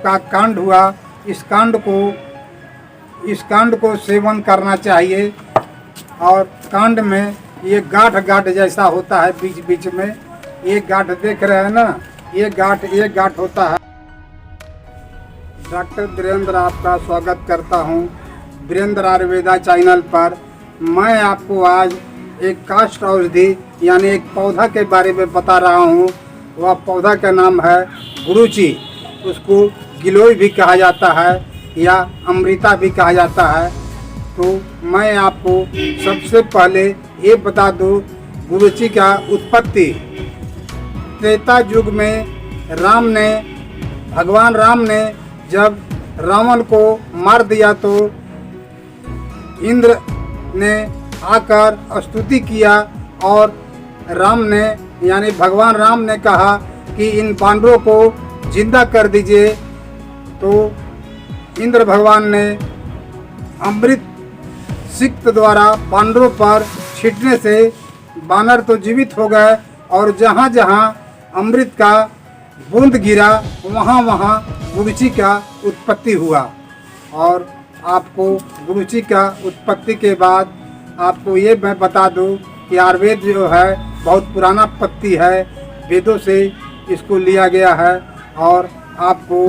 का कांड हुआ, इस कांड को सेवन करना चाहिए। और कांड में ये गांठ जैसा होता है बीच बीच में, ये गांठ देख रहे हैं ना, ये गांठ होता है। डॉक्टर वीरेंद्र आपका स्वागत करता हूँ वीरेंद्र आयुर्वेदा चैनल पर। मैं आपको आज एक काष्ठ औषधि यानी एक पौधा के बारे में बता रहा हूँ। वह पौधा का नाम है गुरुची। उसको गिलोय भी कहा जाता है या अमृता भी कहा जाता है। तो मैं आपको सबसे पहले ये बता दूँ गुरुची का उत्पत्ति। त्रेता युग में भगवान राम ने जब रावण को मार दिया तो इंद्र ने आकर स्तुति किया और भगवान राम ने कहा कि इन पांडवों को जिंदा कर दीजिए। तो इंद्र भगवान ने अमृत सिक्त द्वारा पांडवों पर छींटने से वानर तो जीवित हो गए और जहाँ जहाँ अमृत का बूंद गिरा वहाँ वहाँ गुरुची का उत्पत्ति हुआ। और आपको गुरुची का उत्पत्ति के बाद आपको ये मैं बता दूं कि आयुर्वेद जो है बहुत पुराना पत्ती है, वेदों से इसको लिया गया है। और आपको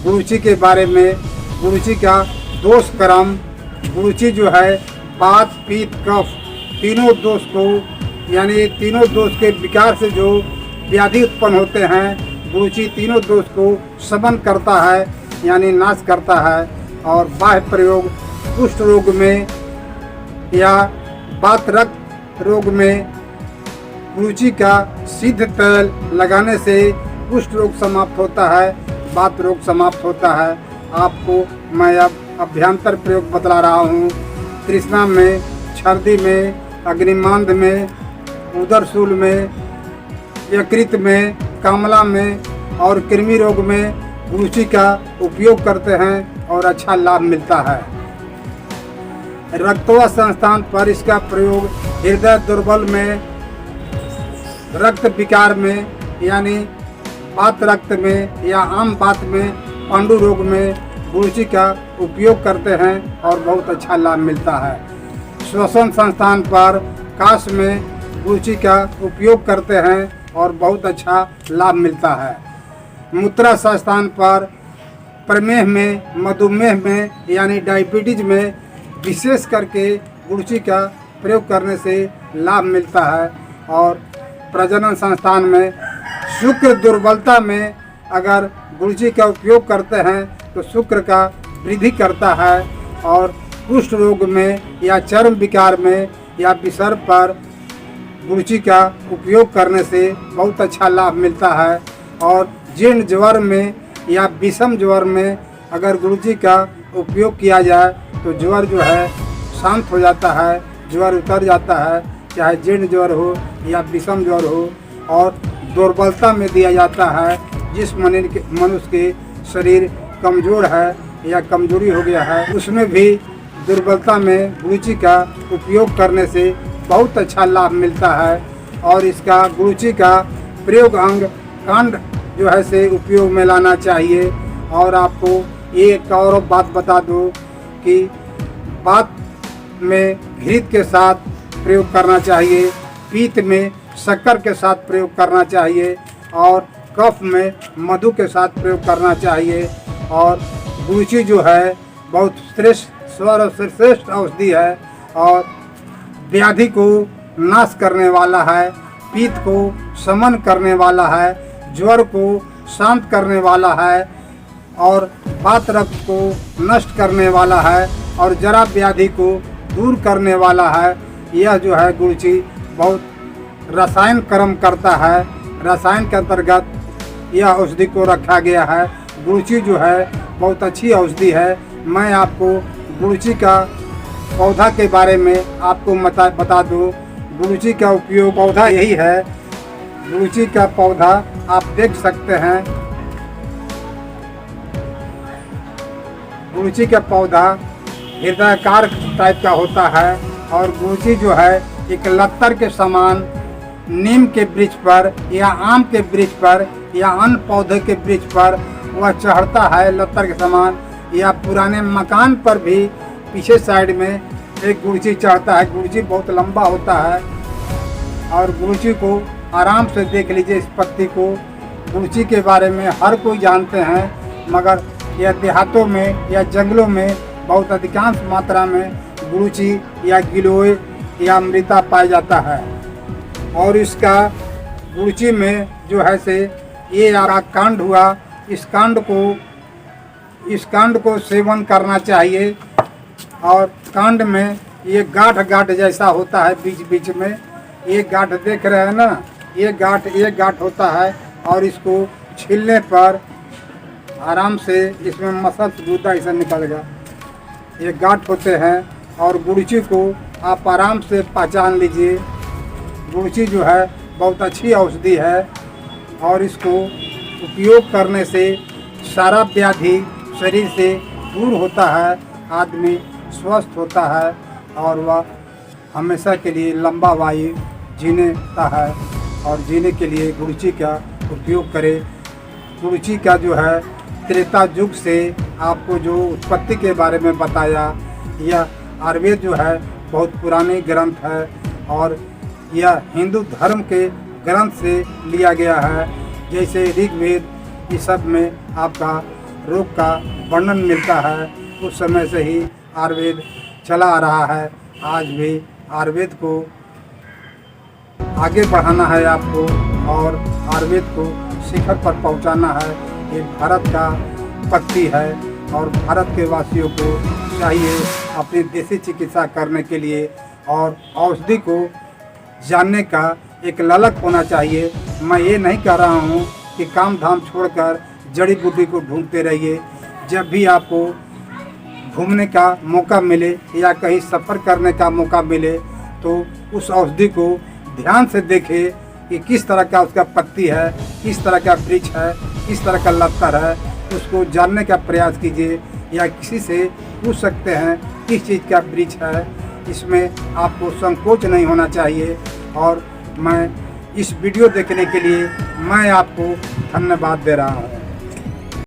गुरुची के बारे में, गुरुची का दोष कर्म, गुरुची जो है वात पित्त कफ तीनों दोष को यानी तीनों दोष के विकार से जो व्याधि उत्पन्न होते हैं, गुरुची तीनों दोष को शमन करता है यानी नाश करता है। और बाह्य प्रयोग कुष्ठ रोग में या वात रक्त रोग में गुरुची का सिद्ध तेल लगाने से कुष्ठ रोग समाप्त होता है, वात रोग समाप्त होता है। आपको मैं अब अभ्यंतर प्रयोग बतला रहा हूँ। तृष्णा में, छर्दी में, अग्निमांद में, उदरशूल में, यकृत में, कामला में और कृमि रोग में गुरुची का उपयोग करते हैं और अच्छा लाभ मिलता है। रक्तवा संस्थान पर इसका प्रयोग हृदय दुर्बल में, रक्त विकार में यानी वात रक्त में या आम वात में, पांडु रोग में गुरुची का उपयोग करते हैं और बहुत अच्छा लाभ मिलता है। श्वसन संस्थान पर काश में गुरुची का उपयोग करते हैं और बहुत अच्छा लाभ मिलता है। मूत्रा संस्थान पर प्रमेह में, मधुमेह में यानी डायबिटीज में विशेष करके गुरुची का प्रयोग करने से लाभ मिलता है। और प्रजनन संस्थान में, शुक्र दुर्बलता में अगर गुरुची का उपयोग करते हैं तो शुक्र का वृद्धि करता है। और कुष्ठ रोग में या चर्म विकार में या विसर्प पर गुरुची का उपयोग करने से बहुत अच्छा लाभ मिलता है। और जीर्ण ज्वर में या विषम ज्वर में अगर गुरुची का उपयोग किया जाए तो ज्वर जो है शांत हो जाता है, ज्वर उतर जाता है, चाहे जीर्ण ज्वर हो या विषम ज्वर हो। और दुर्बलता में दिया जाता है, जिस मनुष्य के शरीर कमज़ोर है या कमजोरी हो गया है उसमें भी दुर्बलता में गुरुची का उपयोग करने से बहुत अच्छा लाभ मिलता है। और इसका गुरुची का प्रयोग अंग कांड जो है से उपयोग में लाना चाहिए। और आपको एक और बात बता दूं कि वात में घृत के साथ प्रयोग करना चाहिए, पित्त में शक्कर के साथ प्रयोग करना चाहिए और कफ में मधु के साथ प्रयोग करना चाहिए। और गुरुची जो है बहुत श्रेष्ठ औषधि है और व्याधि को नाश करने वाला है, पित्त को शमन करने वाला है, ज्वर को शांत करने वाला है और वात रक्त को नष्ट करने वाला है और जरा व्याधि को दूर करने वाला है। यह जो है गुरुची बहुत रसायन कर्म करता है, रसायन के अंतर्गत यह औषधि को रखा गया है। गुरुची जो है बहुत अच्छी औषधि है। मैं आपको गुरुची का पौधा के बारे में आपको बता दूं। गुरुची का उपयोग पौधा यही है। गुरुची का पौधा आप देख सकते हैं। गुरुची का पौधा हृदयाकार टाइप का होता है और गुरुची जो है एक लत्तर के समान नीम के वृक्ष पर या आम के वृक्ष पर या अन्य पौधे के वृक्ष पर वह चढ़ता है लतर के समान, या पुराने मकान पर भी पीछे साइड में एक गुड़ची चढ़ता है। गुड़ची बहुत लंबा होता है और गुड़ची को आराम से देख लीजिए। इस पत्ती को, गुड़ची के बारे में हर कोई जानते हैं, मगर यह देहातों में या जंगलों में बहुत अधिकांश मात्रा में गुड़ची या गिलोय या अमृता पाया जाता है। और इसका गुड़ची में जो है से ये आपका कांड हुआ, इस कांड को सेवन करना चाहिए। और कांड में ये गांठ जैसा होता है बीच बीच में, ये गांठ देख रहे हैं ना, ये गांठ होता है और इसको छीलने पर आराम से इसमें मसल गुदा ऐसा निकलेगा। ये गांठ होते हैं और गुड़ची को आप आराम से पहचान लीजिए। गुड़ची जो है बहुत अच्छी औषधि है और इसको उपयोग करने से सारा व्याधि शरीर से दूर होता है, आदमी स्वस्थ होता है और वह हमेशा के लिए लंबा वायु जीता है। और जीने के लिए गुड़ची का उपयोग करें। गुड़ची का जो है त्रेता युग से आपको जो उत्पत्ति के बारे में बताया, यह आयुर्वेद जो है बहुत पुराने ग्रंथ है और यह हिंदू धर्म के ग्रंथ से लिया गया है। जैसे ऋग्वेद, इस सब में आपका रोग का वर्णन मिलता है। उस समय से ही आयुर्वेद चला आ रहा है। आज भी आयुर्वेद को आगे बढ़ाना है आपको और आयुर्वेद को शिखर पर पहुंचाना है। ये भारत का पत्ती है और भारत के वासियों को चाहिए अपनी देसी चिकित्सा करने के लिए और औषधि को जानने का एक ललक होना चाहिए। मैं ये नहीं कह रहा हूँ कि काम धाम छोड़कर जड़ी बूटी को ढूंढते रहिए। जब भी आपको घूमने का मौका मिले या कहीं सफ़र करने का मौका मिले तो उस औषधि को ध्यान से देखें कि किस तरह का उसका पत्ती है, किस तरह का वृक्ष है, किस तरह का लत्तर है, उसको जानने का प्रयास कीजिए। या किसी से पूछ सकते हैं किस चीज़ का वृक्ष है। इसमें आपको संकोच नहीं होना चाहिए। और मैं इस वीडियो देखने के लिए मैं आपको धन्यवाद दे रहा हूँ।